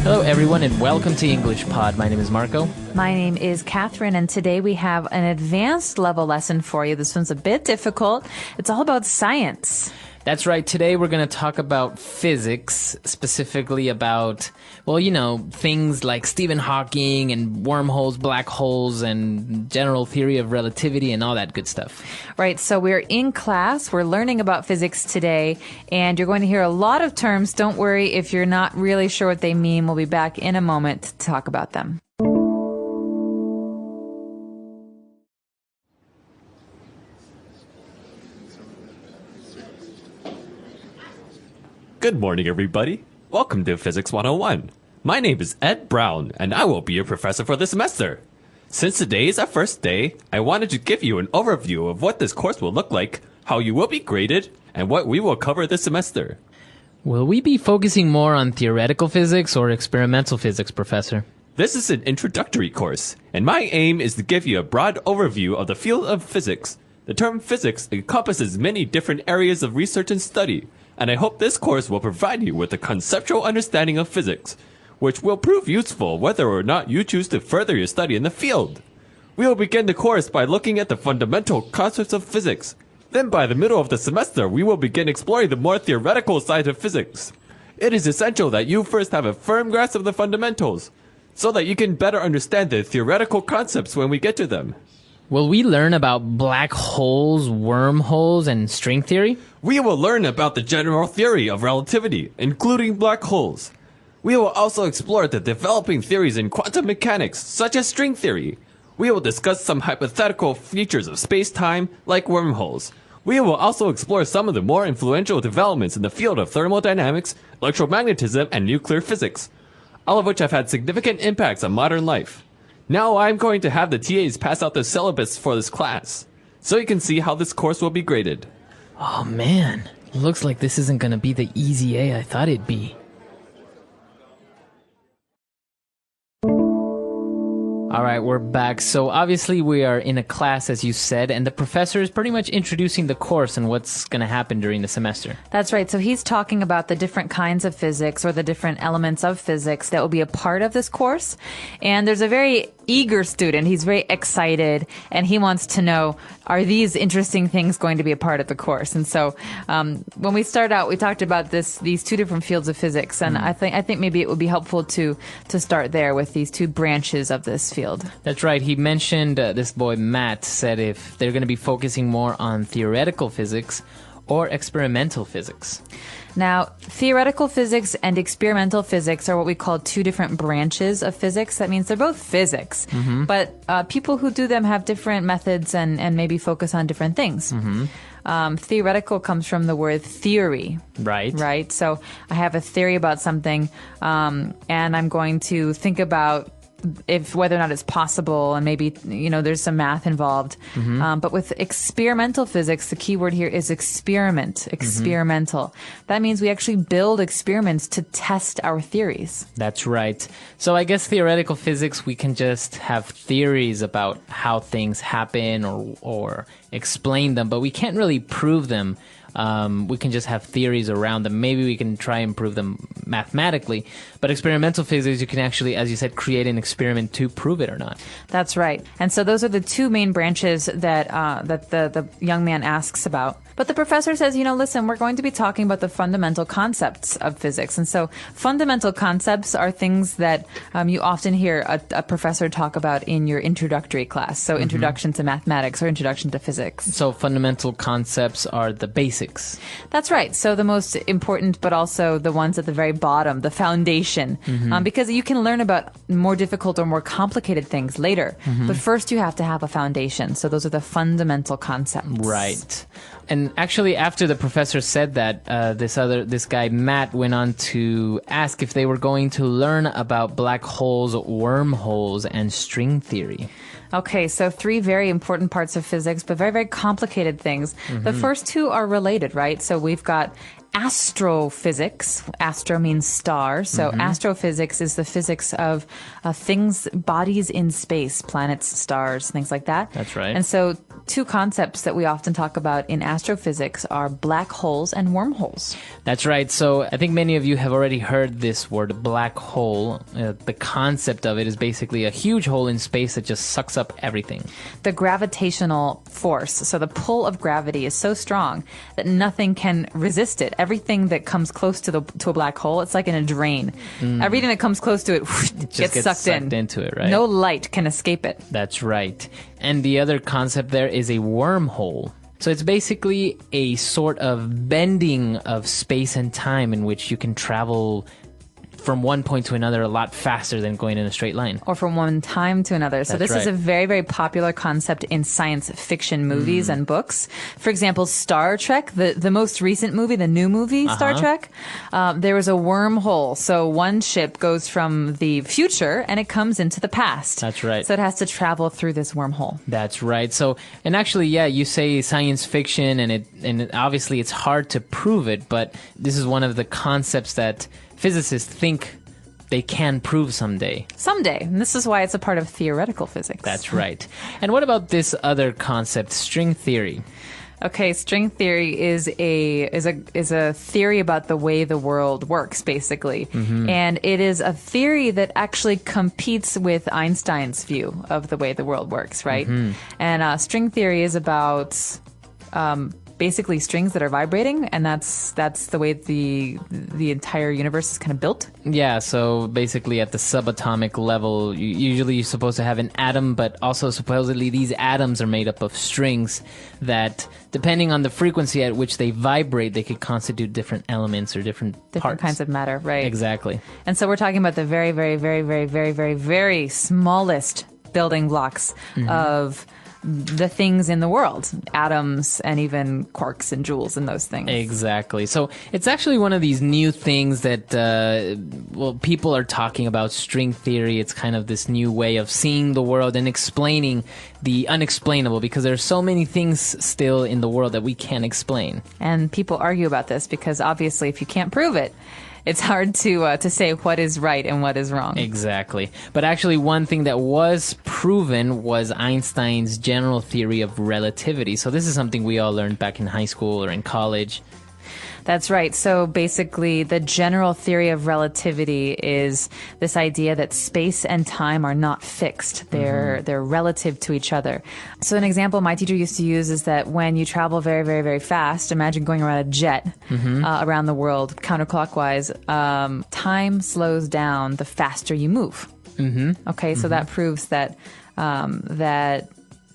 Hello, everyone, and welcome to English Pod. My name is Marco. My name is Catherine, and today we have an advanced level lesson for you. This one's a bit difficult. It's all about science. That's right. Today we're going to talk about physics, specifically about, well, you know, things like Stephen Hawking and wormholes, black holes, and general theory of relativity and all that good stuff. Right. So we're in class. We're learning about physics today, and you're going to hear a lot of terms. Don't worry if you're not really sure what they mean. We'll be back in a moment to talk about them. Good morning, everybody. Welcome to Physics 101. My name is Ed Brown, and I will be your professor for this semester. Since today is our first day, I wanted to give you an overview of what this course will look like, how you will be graded, and what we will cover this semester. Will we be focusing more on theoretical physics or experimental physics, Professor? This is an introductory course, and my aim is to give you a broad overview of the field of physics. The term physics encompasses many different areas of research and study, and I hope this course will provide you with a conceptual understanding of physics, which will prove useful whether or not you choose to further your study in the field. We will begin the course by looking at the fundamental concepts of physics. Then by the middle of the semester, we will begin exploring the more theoretical side of physics. It is essential that you first have a firm grasp of the fundamentals, so that you can better understand the theoretical concepts when we get to them. Will we learn about black holes, wormholes, and string theory? We will learn about the general theory of relativity, including black holes. We will also explore the developing theories in quantum mechanics, such as string theory. We will discuss some hypothetical features of space-time, like wormholes. We will also explore some of the more influential developments in the field of thermodynamics, electromagnetism, and nuclear physics, all of which have had significant impacts on modern life. Now I'm going to have the TAs pass out the syllabus for this class, so you can see how this course will be graded. Oh, man. Looks like this isn't going to be the easy A I thought it'd be. All right, we're back. So obviously we are in a class, as you said, and the professor is pretty much introducing the course and what's going to happen during the semester. That's right. So he's talking about the different kinds of physics or the different elements of physics that will be a part of this course. And there's a very eager student. He's very excited, and he wants to know, are these interesting things going to be a part of the course? And so when we start out, we talked about these two different fields of physics, and I think maybe it would be helpful to start there with these two branches of this field. That's right. He mentioned, this boy Matt said if they're going to be focusing more on theoretical physics or experimental physics. Now, theoretical physics and experimental physics are what we call two different branches of physics. That means they're both physics, but people who do them have different methods and maybe focus on different things. Theoretical comes from the word theory. Right. So I have a theory about something, and I'm going to think about whether or not it's possible, and maybe, you know, there's some math involved. But with experimental physics, the key word here is experiment, experimental. That means we actually build experiments to test our theories. That's right. So I guess theoretical physics, we can just have theories about how things happen or explain them, but we can't really prove them. We can just have theories around them. Maybe we can try and prove them mathematically. But experimental physics, you can actually, as you said, create an experiment to prove it or not. That's right. And so those are the two main branches that the young man asks about. But the professor says, you know, listen, we're going to be talking about the fundamental concepts of physics. And so fundamental concepts are things that you often hear a professor talk about in your introductory class. So introduction to mathematics or introduction to physics. So fundamental concepts are the basics. That's right. So the most important, but also the ones at the very bottom, the foundation. Because you can learn about more difficult or more complicated things later. But first you have to have a foundation. So those are the fundamental concepts. Right. And actually, after the professor said that, this guy Matt went on to ask if they were going to learn about black holes, wormholes, and string theory. Okay, so three very important parts of physics, but very, very complicated things. The first two are related, right? So we've got astrophysics. Astro means star. So astrophysics is the physics of things, bodies in space, planets, stars, things like that. That's right. And so two concepts that we often talk about in astrophysics are black holes and wormholes. That's right. So I think many of you have already heard this word, black hole. The concept of it is basically a huge hole in space that just sucks up everything. The gravitational force, so the pull of gravity is so strong that nothing can resist it. Everything that comes close to a black hole, it's like in a drain. Everything that comes close to it gets sucked in. Into it, right? No light can escape it. That's right. And the other concept there is a wormhole. So it's basically a sort of bending of space and time in which you can travel from one point to another a lot faster than going in a straight line. Or from one time to another. So That's this is right. a very, very popular concept in science fiction movies and books. For example, Star Trek, the most recent movie, the new movie, Star Trek, there was a wormhole. So one ship goes from the future and it comes into the past. That's right. So it has to travel through this wormhole. That's right. So, and actually, yeah, you say science fiction, and obviously it's hard to prove it, but this is one of the concepts that physicists think they can prove someday. Someday. And this is why it's a part of theoretical physics. That's right. And what about this other concept, string theory? Okay, string theory is a theory about the way the world works, basically. And it is a theory that actually competes with Einstein's view of the way the world works, right? And string theory is about basically strings that are vibrating, and that's the way the entire universe is kind of built. Yeah, so basically at the subatomic level, usually you're supposed to have an atom, but also supposedly these atoms are made up of strings that, depending on the frequency at which they vibrate, they could constitute different elements or different parts. Kinds of matter, right? Exactly. And so we're talking about the very, very, very, very, very, very, very smallest building blocks of the things in the world, atoms and even quarks and joules and those things. Exactly. So it's actually one of these new things that, people are talking about, string theory. It's kind of this new way of seeing the world and explaining the unexplainable, because there are so many things still in the world that we can't explain. And people argue about this because obviously if you can't prove it, it's hard to say what is right and what is wrong. Exactly. But actually, one thing that was proven was Einstein's general theory of relativity. So this is something we all learned back in high school or in college. That's right. So basically, the general theory of relativity is this idea that space and time are not fixed. They're relative to each other. So an example my teacher used to use is that when you travel very, very, very fast, imagine going around a jet around the world counterclockwise, time slows down the faster you move. Okay, so that proves that that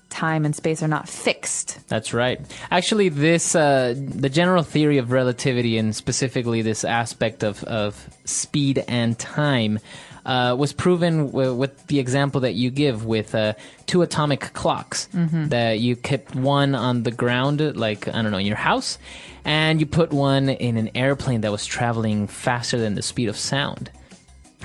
time and space are not fixed. That's right. Actually, this the general theory of relativity, and specifically this aspect of speed and time, was proven with the example that you give with two atomic clocks. That you kept one on the ground, like, I don't know, in your house, and you put one in an airplane that was traveling faster than the speed of sound.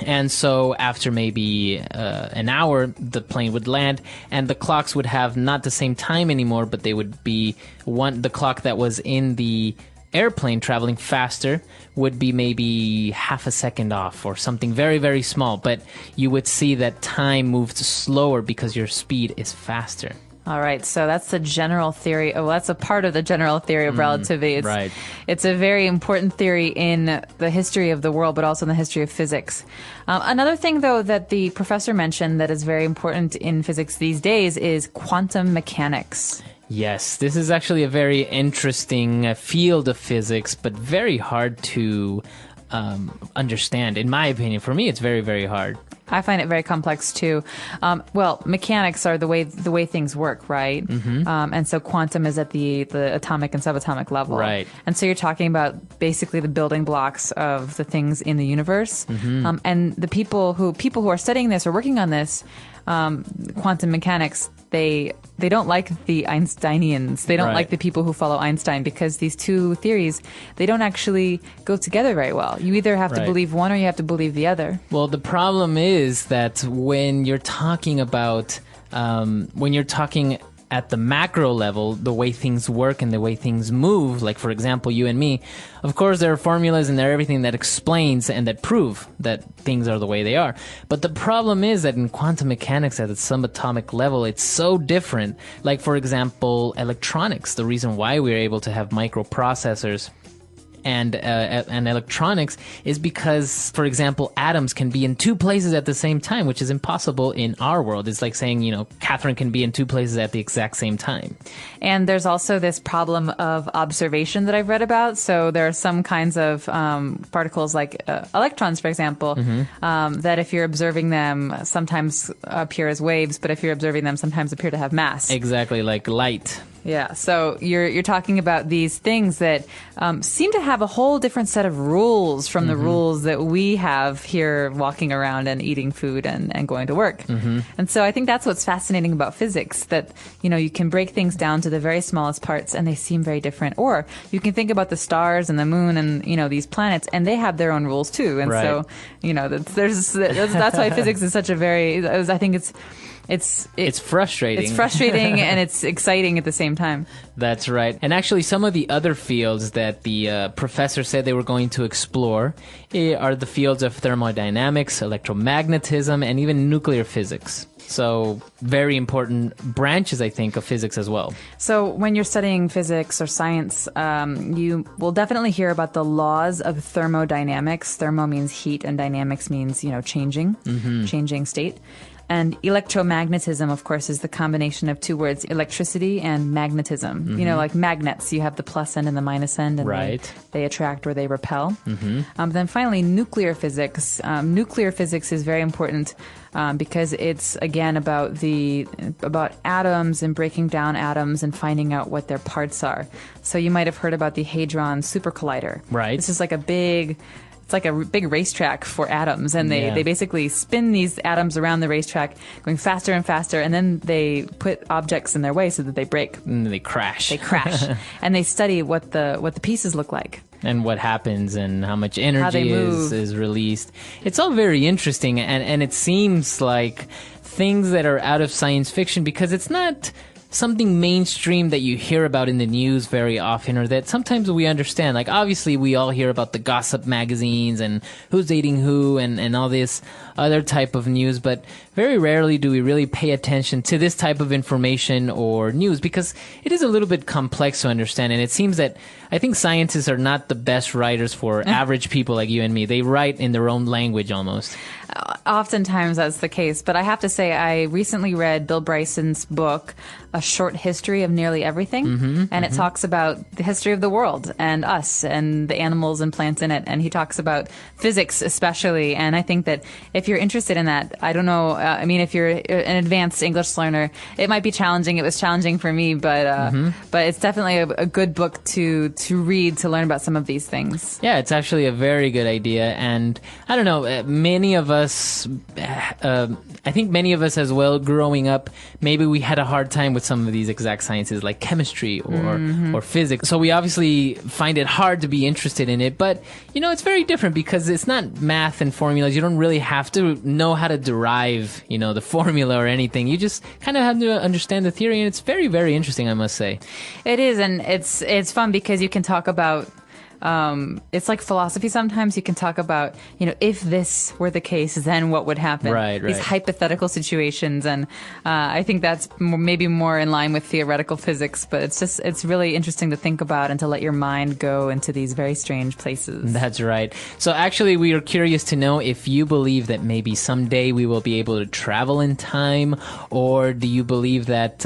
And so after maybe an hour, the plane would land, and the clocks would have not the same time anymore, but they would be the clock that was in the airplane traveling faster would be maybe half a second off or something very, very small. But you would see that time moved slower because your speed is faster. All right, so that's the general theory. Oh, that's a part of the general theory of relativity. Right. It's a very important theory in the history of the world, but also in the history of physics. Another thing, though, that the professor mentioned that is very important in physics these days is quantum mechanics. Yes, this is actually a very interesting field of physics, but very hard to understand. In my opinion, for me, it's very, very hard. I find it very complex too. Well, mechanics are the way things work, right? And so quantum is at the atomic and subatomic level, right? And so you're talking about basically the building blocks of the things in the universe. And the people who are studying this or working on this, quantum mechanics, they don't like the Einsteinians. They don't like the people who follow Einstein, because these two theories, they don't actually go together very well. You either have to believe one or you have to believe the other. Well, the problem is that when you're talking about at the macro level, the way things work and the way things move, like for example, you and me, of course there are formulas and there are everything that explains and that prove that things are the way they are. But the problem is that in quantum mechanics at the subatomic level, it's so different. Like for example, electronics, the reason why we're able to have microprocessors and electronics is because, for example, atoms can be in two places at the same time, which is impossible in our world. It's like saying, Catherine can be in two places at the exact same time. And there's also this problem of observation that I've read about. So there are some kinds of particles like electrons, for example, that if you're observing them, sometimes appear as waves, but if you're observing them, sometimes appear to have mass. Exactly, like light. Yeah, so you're talking about these things that seem to have a whole different set of rules from the rules that we have here walking around and eating food and going to work. And so I think that's what's fascinating about physics, that, you can break things down to the very smallest parts and they seem very different. Or you can think about the stars and the moon and, these planets, and they have their own rules too. And so, that's why physics is such a very, I think it's frustrating. It's frustrating and it's exciting at the same time. That's right. And actually, some of the other fields that the professor said they were going to explore are the fields of thermodynamics, electromagnetism, and even nuclear physics. So very important branches, I think, of physics as well. So when you're studying physics or science, you will definitely hear about the laws of thermodynamics. Thermo means heat and dynamics means, changing state. And electromagnetism, of course, is the combination of two words, electricity and magnetism. Like magnets, you have the plus end and the minus end, and they attract or they repel. Then finally, nuclear physics. Nuclear physics is very important because it's, again, about atoms and breaking down atoms and finding out what their parts are. So you might have heard about the Hadron Super Collider. Right. This is like a big racetrack for atoms, and they basically spin these atoms around the racetrack, going faster and faster, and then they put objects in their way so that they break. And they crash. And they study what the pieces look like. And what happens and how much energy is released. It's all very interesting, and it seems like things that are out of science fiction because it's not something mainstream that you hear about in the news very often, or that sometimes we understand. Like, obviously, we all hear about the gossip magazines and who's dating who and all this other type of news, but very rarely do we really pay attention to this type of information or news because it is a little bit complex to understand. And it seems that I think scientists are not the best writers for average people like you and me. They write in their own language almost. Oftentimes that's the case, but I have to say I recently read Bill Bryson's book, A Short History of Nearly Everything, and it talks about the history of the world and us and the animals and plants in it, and he talks about physics especially, and I think that if you're interested in that, I don't know, if you're an advanced English learner, it might be challenging. It was challenging for me, but it's definitely a good book to read to learn about some of these things. Yeah, it's actually a very good idea, and I don't know, many of us, I think many of us as well, growing up, maybe we had a hard time with some of these exact sciences like chemistry or physics. So we obviously find it hard to be interested in it, but it's very different because it's not math and formulas. You don't really have to know how to derive, the formula or anything. You just kind of have to understand the theory, and it's very, very interesting, I must say. It is, and it's fun because you can talk about it's like philosophy sometimes. You can talk about, if this were the case, then what would happen? Right. These hypothetical situations. And I think that's maybe more in line with theoretical physics, but it's really interesting to think about and to let your mind go into these very strange places. That's right. So actually, we are curious to know if you believe that maybe someday we will be able to travel in time, or do you believe that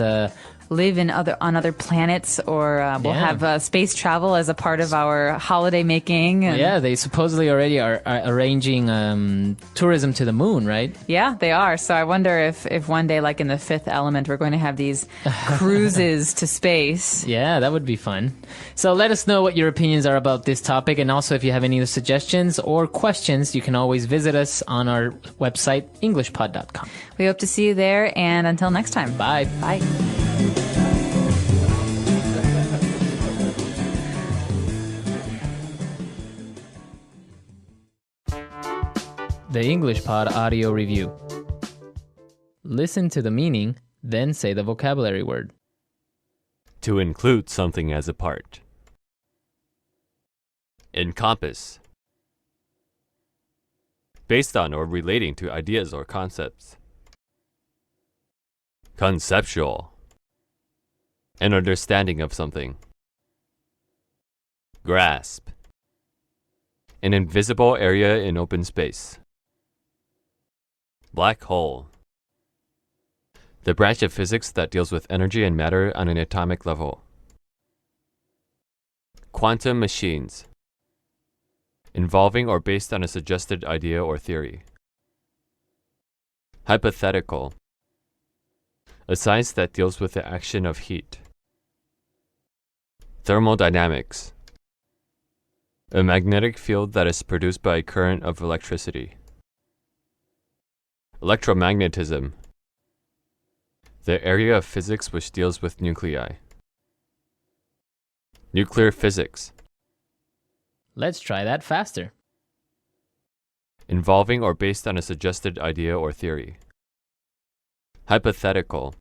live on other planets, or we'll have space travel as a part of our holiday making. And they supposedly already are arranging tourism to the moon, right? Yeah, they are. So I wonder if one day, like in The Fifth Element, we're going to have these cruises to space. Yeah, that would be fun. So let us know what your opinions are about this topic, and also if you have any other suggestions or questions, you can always visit us on our website, englishpod.com. We hope to see you there, and until next time. Bye. Bye. The English Pod Audio Review. Listen to the meaning, then say the vocabulary word. To include something as a part. Encompass. Based on or relating to ideas or concepts. Conceptual. An understanding of something. Grasp. An invisible area in open space. Black hole. The branch of physics that deals with energy and matter on an atomic level. Quantum machines. Involving or based on a suggested idea or theory. Hypothetical. A science that deals with the action of heat. Thermodynamics. A magnetic field that is produced by a current of electricity. Electromagnetism. The area of physics which deals with nuclei. Nuclear physics. Let's try that faster. Involving or based on a suggested idea or theory. Hypothetical.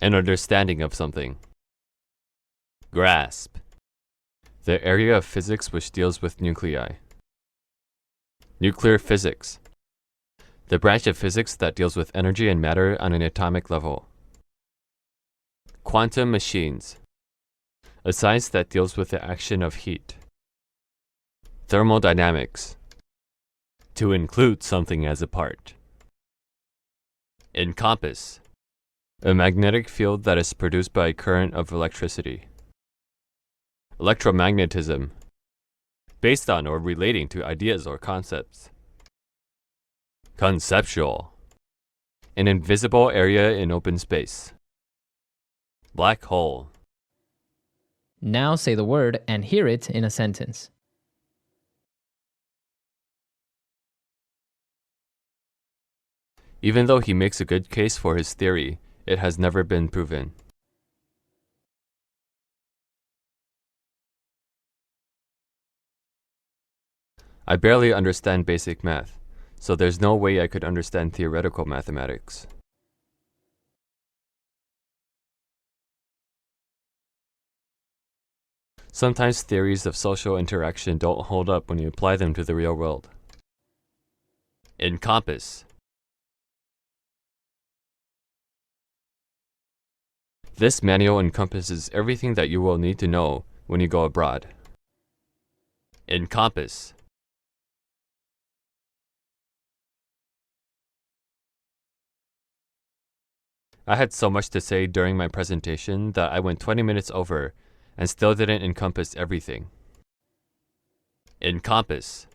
An understanding of something. Grasp. The area of physics which deals with nuclei. Nuclear physics. The branch of physics that deals with energy and matter on an atomic level. Quantum machines. A science that deals with the action of heat. Thermodynamics. To include something as a part. Encompass. A magnetic field that is produced by a current of electricity. Electromagnetism. Based on or relating to ideas or concepts. Conceptual. An invisible area in open space. Black hole. Now say the word and hear it in a sentence. Even though he makes a good case for his theory, it has never been proven. I barely understand basic math, so there's no way I could understand theoretical mathematics. Sometimes theories of social interaction don't hold up when you apply them to the real world. Encompass. This manual encompasses everything that you will need to know when you go abroad. Encompass. I had so much to say during my presentation that I went 20 minutes over and still didn't encompass everything. Encompass.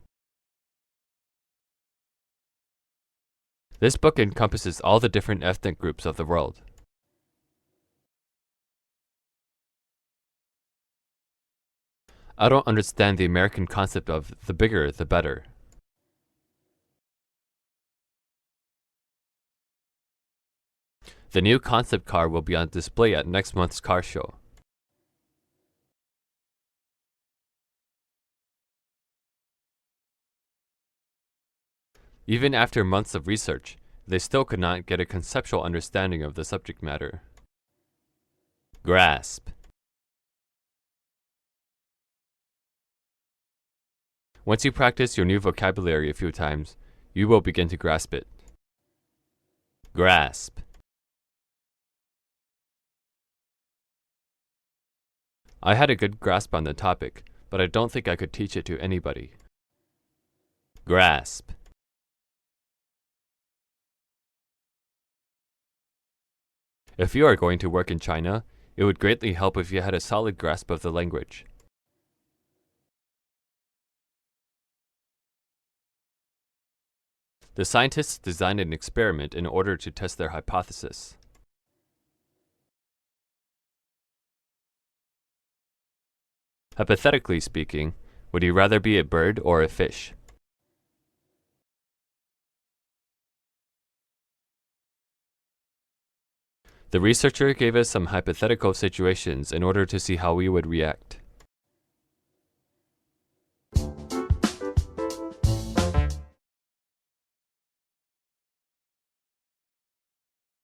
This book encompasses all the different ethnic groups of the world. I don't understand the American concept of the bigger, the better. The new concept car will be on display at next month's car show. Even after months of research, they still could not get a conceptual understanding of the subject matter. Grasp. Once you practice your new vocabulary a few times, you will begin to grasp it. Grasp. I had a good grasp on the topic, but I don't think I could teach it to anybody. Grasp. If you are going to work in China, it would greatly help if you had a solid grasp of the language. The scientists designed an experiment in order to test their hypothesis. Hypothetically speaking, would you rather be a bird or a fish? The researcher gave us some hypothetical situations in order to see how we would react.